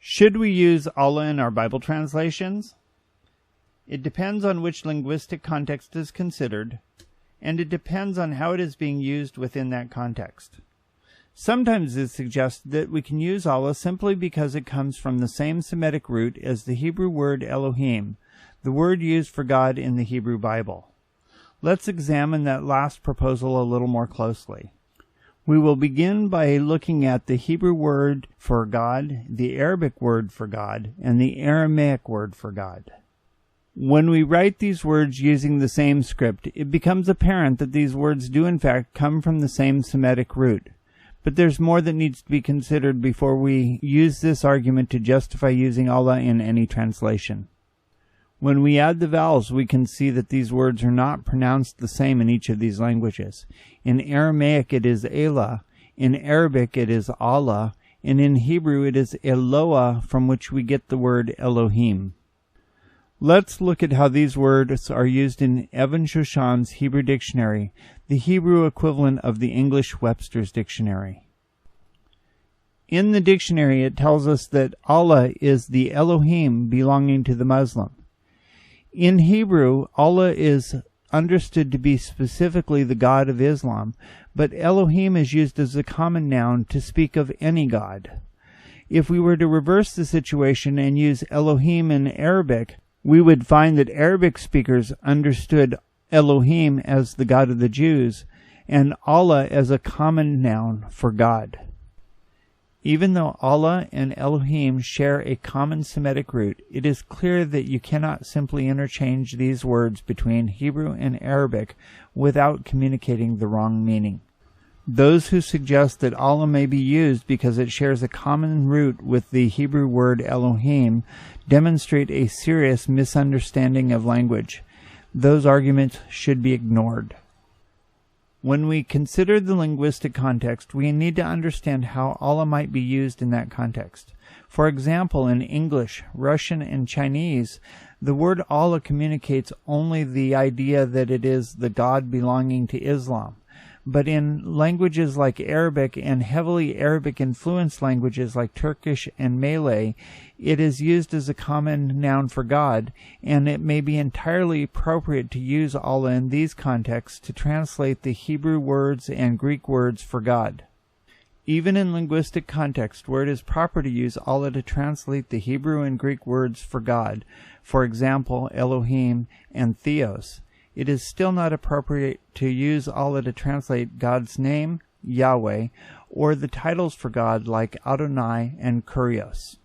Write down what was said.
Should we use Allah in our Bible translations? It depends on which linguistic context is considered, and it depends on how it is being used within that context. Sometimes it suggests that we can use Allah simply because it comes from the same Semitic root as the Hebrew word Elohim, the word used for God in the Hebrew Bible. Let's examine that last proposal a little more closely. We will begin by looking at the Hebrew word for God, the Arabic word for God, and the Aramaic word for God. When we write these words using the same script, it becomes apparent that these words do in fact come from the same Semitic root. But there's more that needs to be considered before we use this argument to justify using Allah in any translation. When we add the vowels, we can see that these words are not pronounced the same in each of these languages. In Aramaic it is Elah, in Arabic it is Allah, and in Hebrew it is Eloah, from which we get the word Elohim. Let's look at how these words are used in Evan Shoshan's Hebrew Dictionary, the Hebrew equivalent of the English Webster's Dictionary. In the dictionary it tells us that Allah is the Elohim belonging to the Muslim. In Hebrew, Allah is understood to be specifically the God of Islam, but Elohim is used as a common noun to speak of any God. If we were to reverse the situation and use Elohim in Arabic, we would find that Arabic speakers understood Elohim as the God of the Jews, and Allah as a common noun for God. Even though Allah and Elohim share a common Semitic root, it is clear that you cannot simply interchange these words between Hebrew and Arabic without communicating the wrong meaning. Those who suggest that Allah may be used because it shares a common root with the Hebrew word Elohim demonstrate a serious misunderstanding of language. Those arguments should be ignored. When we consider the linguistic context, we need to understand how Allah might be used in that context. For example, in English, Russian, and Chinese, the word Allah communicates only the idea that it is the God belonging to Islam. But in languages like Arabic and heavily Arabic-influenced languages like Turkish and Malay, it is used as a common noun for God, and it may be entirely appropriate to use Allah in these contexts to translate the Hebrew words and Greek words for God. Even in linguistic context where it is proper to use Allah to translate the Hebrew and Greek words for God, for example, Elohim and Theos, it is still not appropriate to use Allah to translate God's name, Yahweh, or the titles for God like Adonai and Kurios.